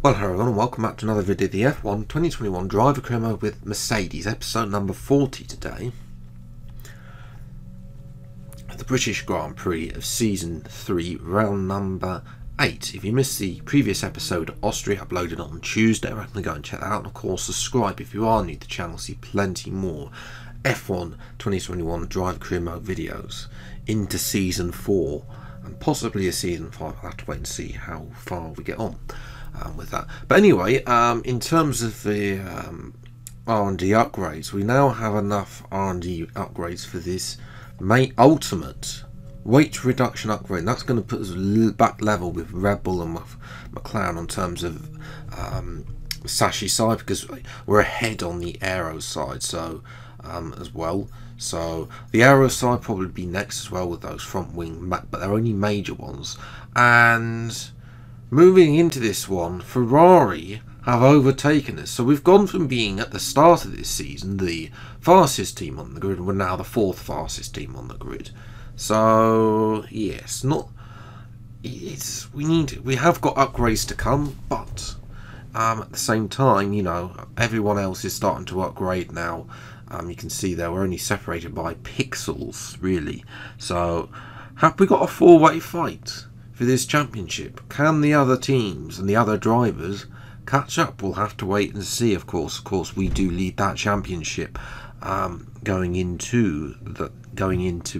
Well, hello everyone and welcome back to another video of the F1 2021 Driver Career Mode with Mercedes, episode number 40 today. The British Grand Prix of Season 3, round number 8. If you missed the previous episode, Austria uploaded on Tuesday, I recommend go and check that out. And of course, subscribe if you are new to the channel, see plenty more F1 2021 Driver Career Mode videos into Season 4 and possibly a Season 5. I'll have to wait and see how far we get on with that. But anyway, in terms of the R&D upgrades, we now have enough R&D upgrades for this ultimate weight reduction upgrade. And that's going to put us back level with Red Bull and McLaren in terms of Sashi side, because we're ahead on the aero side, so as well. So the aero side probably be next as well with those front wing, but they're only major ones. And moving into this one, Ferrari have overtaken us. So we've gone from being at the start of this season the fastest team on the grid, and we're now the fourth fastest team on the grid. So yes, we have got upgrades to come, but at the same time, you know, everyone else is starting to upgrade now. You can see there we're only separated by pixels really. So have we got a four-way fight for this championship? Can the other teams and the other drivers catch up? We'll have to wait and see. Of course, we do lead that championship going into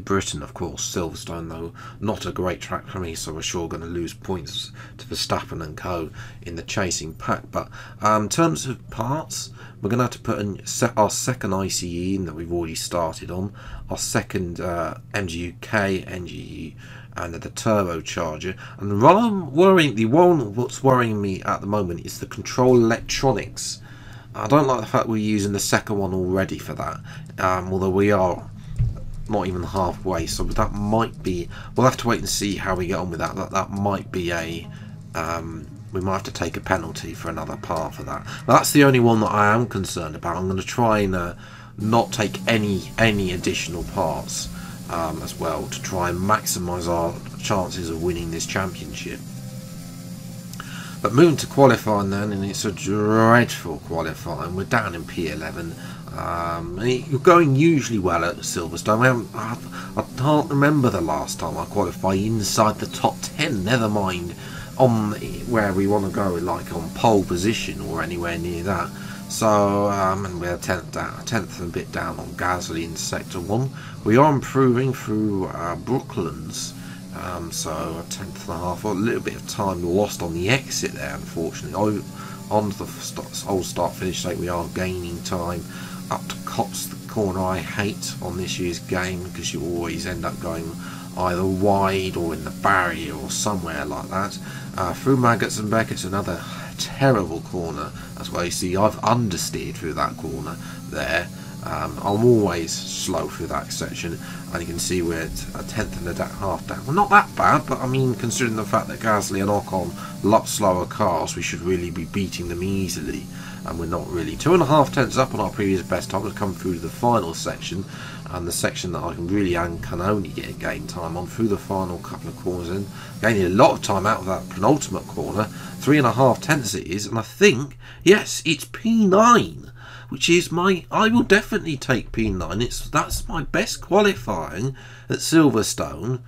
Britain. Of course, Silverstone though not a great track for me, so we're sure going to lose points to Verstappen and co in the chasing pack. But in terms of parts, we're going to have to put in our second ICE in that we've already started on, our second MGU-K, NGU, and the turbocharger. And the one what's worrying me at the moment is the control electronics. I don't like the fact we're using the second one already for that, although we are not even halfway, so that might be, we'll have to wait and see how we get on with that. That might be a we might have to take a penalty for another part for that. But that's the only one that I am concerned about. I'm going to try and not take any additional parts as well, to try and maximise our chances of winning this championship. But moving to qualifying then, and it's a dreadful qualifying. We're down in P11. You're going usually well at Silverstone. I can't remember the last time I qualified inside the top 10, never mind on where we want to go, like on pole position or anywhere near that. So and we're 10th and a bit down on Gasly in sector 1. We are improving through Brooklands, so a 10th and a half, or a little bit of time lost on the exit there, unfortunately. On the old start-finish straight, we are gaining time up to Cops, the corner I hate on this year's game, because you always end up going either wide or in the barrier or somewhere like that. Through Maggots and Beckett's, another terrible corner as well. You see, I've understeered through that corner there. I'm always slow through that section, and you can see we're at a 10th and a half down. Well, not that bad, but I mean, considering the fact that Gasly and Ocon a lot slower cars, we should really be beating them easily, and we're not really. 2.5 tenths up on our previous best time to come through to the final section, and the section that I can only get gain time on through the final couple of corners, and gaining a lot of time out of that penultimate corner. 3.5 tenths it is, and I think, yes, it's P9, which is I will definitely take P9. That's my best qualifying at Silverstone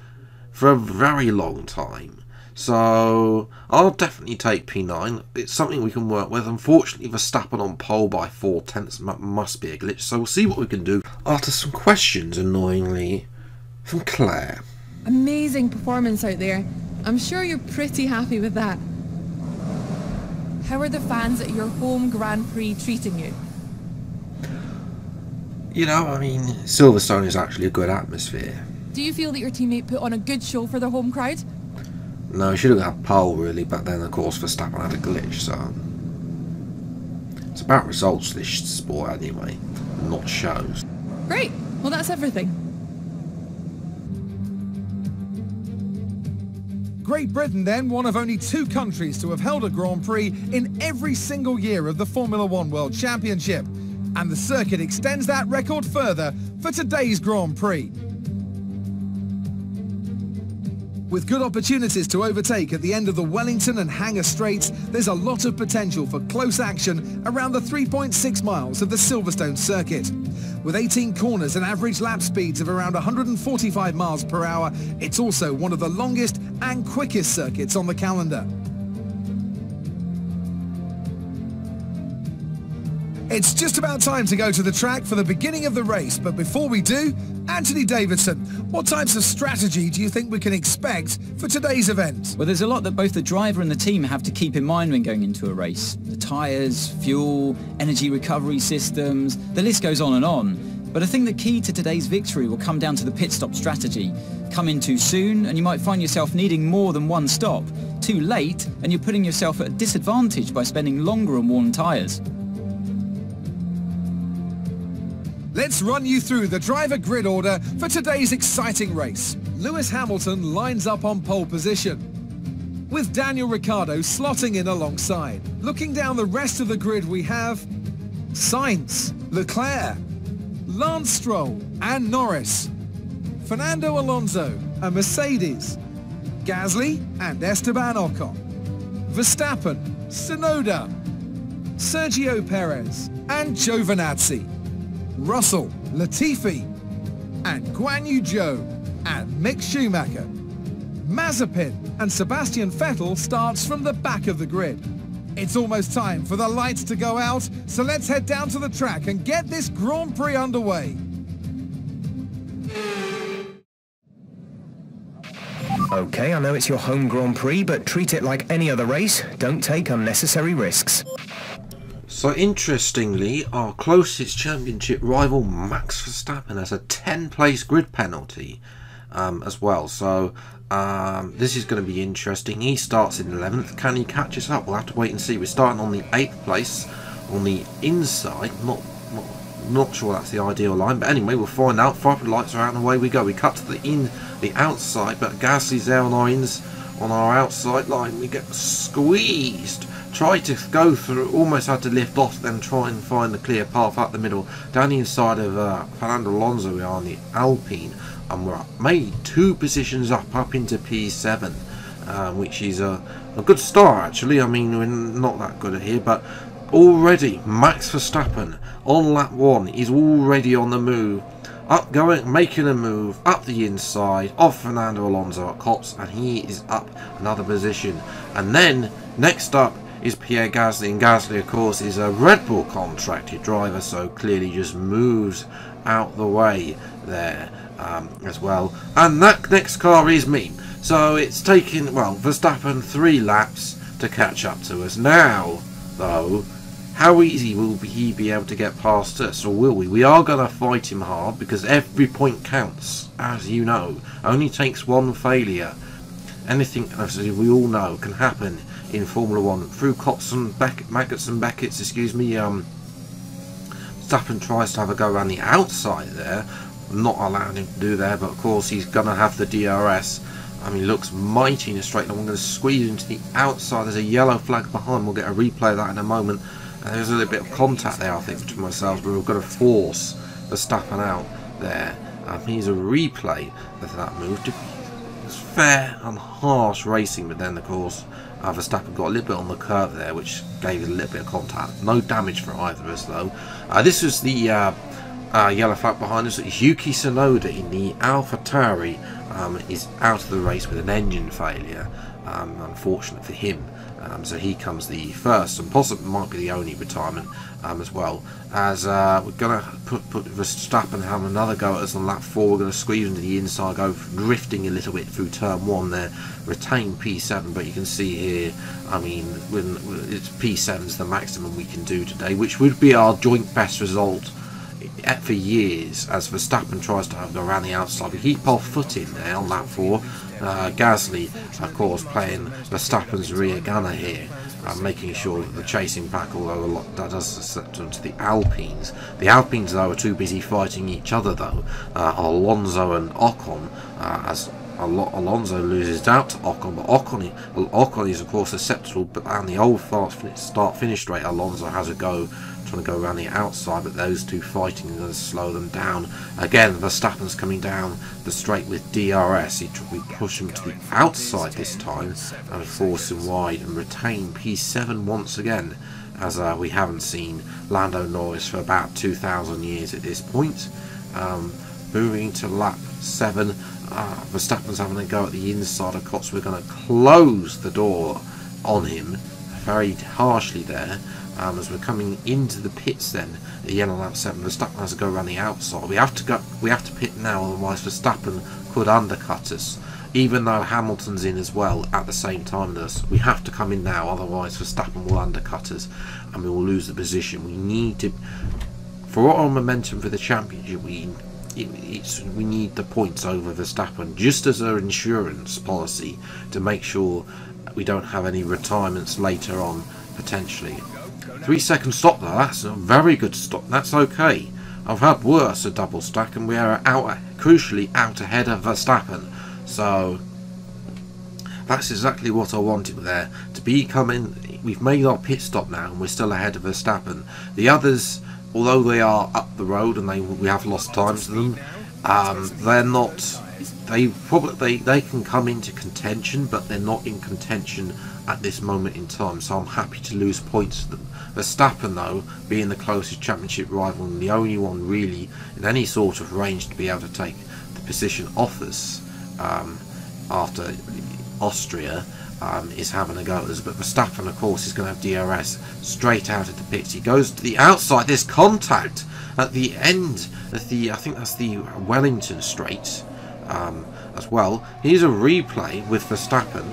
for a very long time. So I'll definitely take P9. It's something we can work with. Unfortunately, Verstappen on pole by 4 tenths must be a glitch. So we'll see what we can do after some questions, annoyingly, from Claire. Amazing performance out there. I'm sure you're pretty happy with that. How are the fans at your home Grand Prix treating you? You know, I mean, Silverstone is actually a good atmosphere. Do you feel that your teammate put on a good show for the home crowd? No, he should have got pole really, but then of course Verstappen had a glitch, so it's about results this sport anyway, not shows. Great, well that's everything. Great Britain then, one of only 2 countries to have held a Grand Prix in every single year of the Formula One World Championship. And the circuit extends that record further for today's Grand Prix. With good opportunities to overtake at the end of the Wellington and Hangar Straights, there's a lot of potential for close action around the 3.6 miles of the Silverstone circuit. With 18 corners and average lap speeds of around 145 miles per hour, it's also one of the longest and quickest circuits on the calendar. It's just about time to go to the track for the beginning of the race, but before we do, Anthony Davidson, what types of strategy do you think we can expect for today's event? Well, there's a lot that both the driver and the team have to keep in mind when going into a race. The tyres, fuel, energy recovery systems, the list goes on and on. But I think the key to today's victory will come down to the pit stop strategy. Come in too soon and you might find yourself needing more than one stop. Too late and you're putting yourself at a disadvantage by spending longer on worn tyres. Let's run you through the driver grid order for today's exciting race. Lewis Hamilton lines up on pole position, with Daniel Ricciardo slotting in alongside. Looking down the rest of the grid we have Sainz, Leclerc, Lance Stroll and Norris, Fernando Alonso and Mercedes, Gasly and Esteban Ocon, Verstappen, Tsunoda, Sergio Perez and Giovinazzi, Russell, Latifi, and Guan Yu Zhou, and Mick Schumacher. Mazepin and Sebastian Vettel starts from the back of the grid. It's almost time for the lights to go out, so let's head down to the track and get this Grand Prix underway. Okay, I know it's your home Grand Prix, but treat it like any other race. Don't take unnecessary risks. So interestingly, our closest championship rival Max Verstappen has a 10-place grid penalty as well. So this is going to be interesting. He starts in 11th. Can he catch us up? We'll have to wait and see. We're starting on the 8th place on the inside. Not sure that's the ideal line, but anyway, we'll find out. Five lights are out and away we go. We cut to the outside, but Gasly's there on our outside line. We get squeezed. Tried to go through, almost had to lift off, then try and find the clear path up the middle. Down the inside of Fernando Alonso, we are on the Alpine, and we're maybe 2 positions up into P7, which is a good start actually. I mean, we're not that good at here, but already Max Verstappen on lap 1 is already on the move. Making a move up the inside of Fernando Alonso at Cops, and he is up another position. And then next up is Pierre Gasly, and Gasly of course is a Red Bull contracted driver, so clearly just moves out the way there as well. And that next car is me, so it's taken, well, Verstappen 3 laps to catch up to us. Now though, how easy will he be able to get past us, or will we? We are going to fight him hard, because every point counts, as you know. Only takes one failure. Anything, as we all know, can happen in Formula 1. Through Maggots and Beckett's, excuse me, Verstappen tries to have a go around the outside there. Not allowing him to do there, but of course he's going to have the DRS. I mean, looks mighty in a straight line. I'm going to squeeze into the outside. There's a yellow flag behind. We'll get a replay of that in a moment. And there's a little bit of contact there, I think, between ourselves, but we've got to force Verstappen out there. Here's a replay of that move. It's fair and harsh racing, but then of course Verstappen got a little bit on the curve there, which gave it a little bit of contact. No damage for either of us though. This was the yellow flag behind us. Yuki Tsunoda in the AlphaTauri is out of the race with an engine failure. Unfortunate for him. So he comes the first, and possibly might be the only retirement as well. As we're going to put Verstappen and have another go at us on lap 4. We're going to squeeze into the inside, go drifting a little bit through turn 1 there, retain P7, but you can see here, I mean, when it's P7's the maximum we can do today, which would be our joint best result for years, as Verstappen tries to go around the outside. We keep our foot in there on lap 4. Gasly, of course, playing Verstappen's rear gunner here, making sure that the chasing pack, although a lot that does susceptible to the Alpines. The Alpines, though, are too busy fighting each other, though. Alonso and Ocon, as Alonso loses out to Ocon, but Ocon is, of course, susceptible, but on the old fast start-finish straight, Alonso has a go trying to go around the outside, but those two fighting are going to slow them down. Again, Verstappen's coming down the straight with DRS. We push him to the outside this time and force him wide and retain P7 once again, as we haven't seen Lando Norris for about 2,000 years at this point. Moving to lap 7, Verstappen's having a go at the inside of Cox. We're going to close the door on him very harshly there, as we're coming into the pits. Then at yellow lap 7, Verstappen has to go around the outside. We have to pit now, otherwise Verstappen could undercut us. Even though Hamilton's in as well at the same time as us, we have to come in now, otherwise Verstappen will undercut us and we will lose the position. We need to, for our momentum for the championship, we need the points over Verstappen, just as an insurance policy to make sure we don't have any retirements later on, potentially. 3 second stop there, that's a very good stop, that's okay. I've had worse, a double stack, and we are crucially out ahead of Verstappen. So that's exactly what I wanted there, to be coming. We've made our pit stop now and we're still ahead of Verstappen. The others, although they are up the road and we have lost time to them, they're not, they can come into contention, but they're not in contention at this moment in time, so I'm happy to lose points to them. Verstappen, though, being the closest championship rival and the only one really in any sort of range to be able to take the position off us after Austria, is having a go at us. But Verstappen, of course, is going to have DRS straight out of the pits. He goes to the outside. There's contact at the end of the, I think that's the Wellington Straight as well. Here's a replay with Verstappen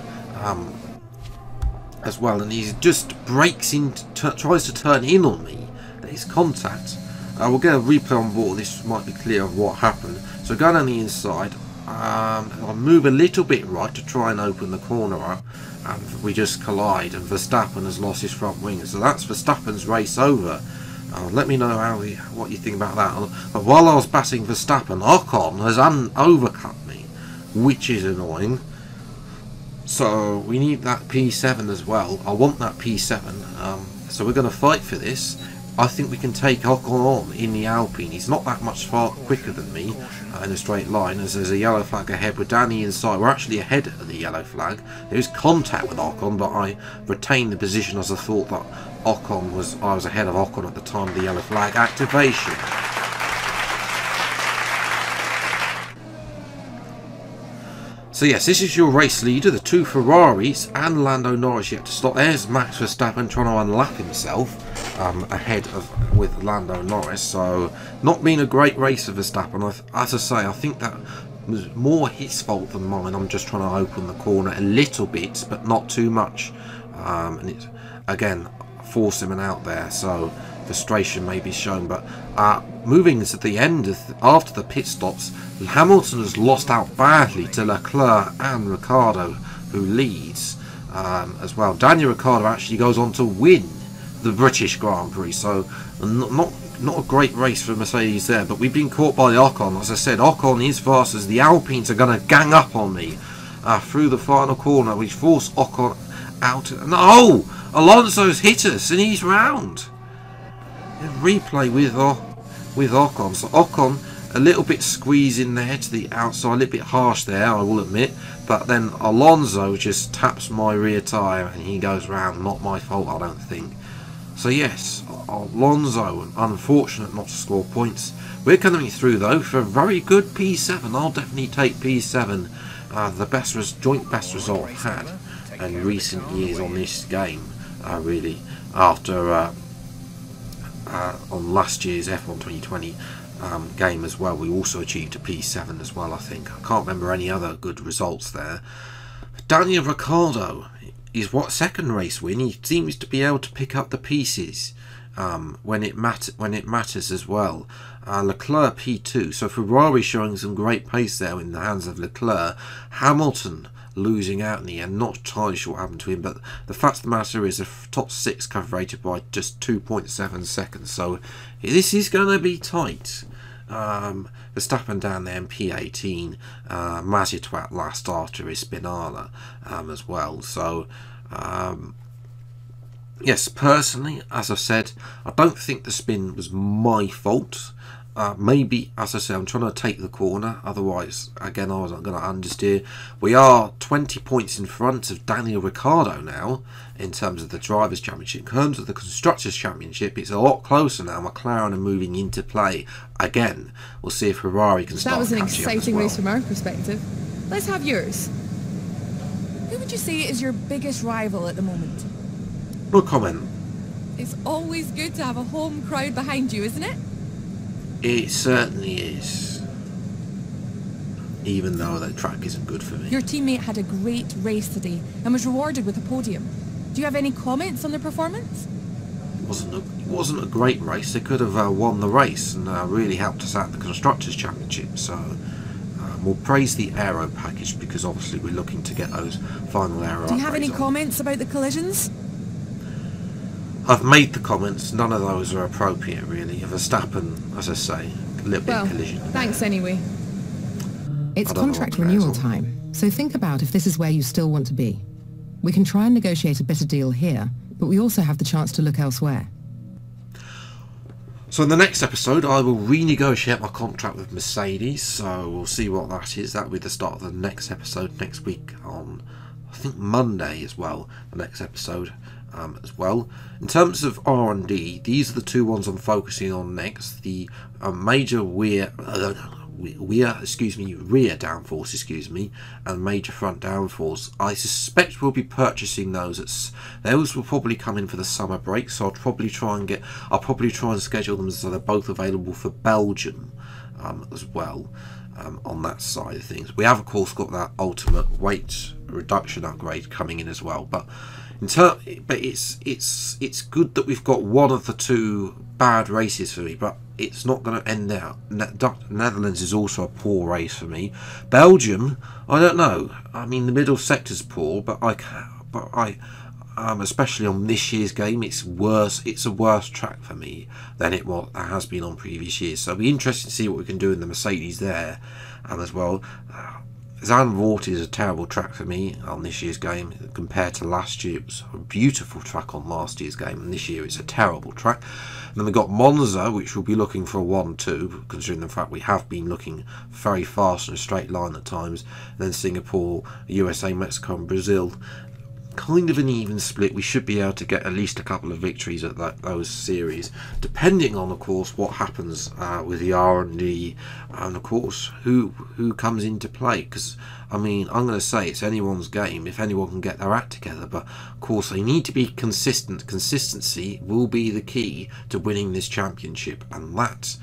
as well, and he just breaks in, tries to turn in on me. There's contact. We'll get a replay on board. This might be clear of what happened. So going on the inside, I'll move a little bit right to try and open the corner up, and we just collide, and Verstappen has lost his front wing. So that's Verstappen's race over. Let me know what you think about that. But while I was batting Verstappen, Ocon has overcut me, which is annoying. So we need that P7 as well. I want that P7. So we're going to fight for this. I think we can take Ocon on in the Alpine. He's not that much far quicker than me in a straight line, as there's a yellow flag ahead. We're down the inside. We're actually ahead of the yellow flag. There is contact with Ocon, but I retained the position as I thought that I was ahead of Ocon at the time of the yellow flag activation. So yes, this is your race leader, the two Ferraris and Lando Norris yet to stop. There's Max Verstappen trying to unlap himself ahead of with Lando Norris. So not been a great race for Verstappen. As I say, I think that was more his fault than mine. I'm just trying to open the corner a little bit, but not too much. And it's again force him out there, so frustration may be shown. But moving to the end after the pit stops, Hamilton has lost out badly to Leclerc and Ricciardo, who leads as well. Daniel Ricciardo actually goes on to win the British Grand Prix, so not a great race for Mercedes there. But we've been caught by Ocon. As I said, Ocon is fast, as the Alpines are going to gang up on me through the final corner, which forced Ocon out. No! Alonso's hit us and he's round. Replay with Ocon. So Ocon a little bit squeezing there to the outside, a little bit harsh there, I will admit, but then Alonso just taps my rear tyre and he goes round. Not my fault, I don't think. So yes, Alonso, unfortunate not to score points. We're coming through though for a very good P7. I'll definitely take P7, the joint best result I've had in recent years on this game, really, after on last year's F1 2020 game as well. We also achieved a P7 as well, I think. I can't remember any other good results there. Daniel Ricciardo is second race win. He seems to be able to pick up the pieces when it matters as well. Leclerc P2, so Ferrari showing some great pace there in the hands of Leclerc. Hamilton losing out in the end, not entirely sure what happened to him, but the fact of the matter is the top 6 cover rated by just 2.7 seconds, so this is going to be tight. Verstappen down there in P18, Mazepin last after his Spinala as well, so Yes, personally, as I said, I don't think the spin was my fault. Maybe, as I said, I'm trying to take the corner, otherwise, again, I wasn't going to understeer. We are 20 points in front of Daniel Ricciardo now, in terms of the Drivers' Championship. In terms of the Constructors' Championship, it's a lot closer now. McLaren are moving into play again. We'll see if Ferrari can start catching up as well. That was an exciting race from our perspective. Let's have yours. Who would you say is your biggest rival at the moment? No comment. It's always good to have a home crowd behind you, isn't it? It certainly is. Even though that track isn't good for me. Your teammate had a great race today and was rewarded with a podium. Do you have any comments on their performance? It wasn't a great race. They could have won the race and really helped us out in the Constructors' Championship. So we'll praise the aero package, because obviously we're looking to get those final aero upgrades. Do you have any comments about the collisions? I've made the comments. None of those are appropriate, really. Verstappen, as I say, a little bit of collision. Thanks anyway. It's contract renewal time, so think about if this is where you still want to be. We can try and negotiate a better deal here, but we also have the chance to look elsewhere. So in the next episode, I will renegotiate my contract with Mercedes, so we'll see what that is. That will be the start of the next episode next week on, I think, Monday as well, the next episode as well. In terms of R&D, these are the two ones I'm focusing on next. The major rear downforce, and major front downforce. I suspect we'll be purchasing those. Those will probably come in for the summer break, so I'll probably try and schedule them so they're both available for Belgium as well. On that side of things, we have of course got that ultimate weight reduction upgrade coming in as well. But it's good that we've got one of the two bad races for me, but it's not going to end there. Netherlands is also a poor race for me. Belgium, I don't know. I mean, the middle sector's poor, but especially on this year's game, it's worse. It's a worse track for me than it has been on previous years. So it'll be interesting to see what we can do in the Mercedes there, as well. Zandvoort is a terrible track for me on this year's game compared to last year. It was a beautiful track on last year's game, and this year it's a terrible track. And then we've got Monza, which will be looking for a 1-2, considering the fact we have been looking very fast in a straight line at times. And then Singapore, USA, Mexico and Brazil. Kind of an even split. We should be able to get at least a couple of victories at those series, depending on, of course, what happens with the R&D, and of course who comes into play. Because I mean, I'm going to say it's anyone's game if anyone can get their act together, but of course they need to be consistent. Consistency will be the key to winning this championship, and that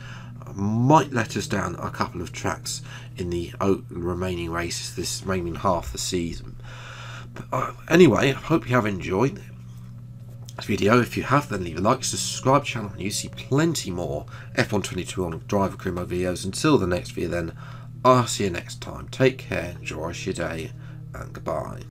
might let us down a couple of tracks in the remaining races, this remaining half the season. Anyway, I hope you have enjoyed this video. If you have, then leave a like, subscribe to the channel, and you see plenty more F122 on Driver Career Mode videos. Until the next video then, I'll see you next time. Take care, enjoy your day, and goodbye.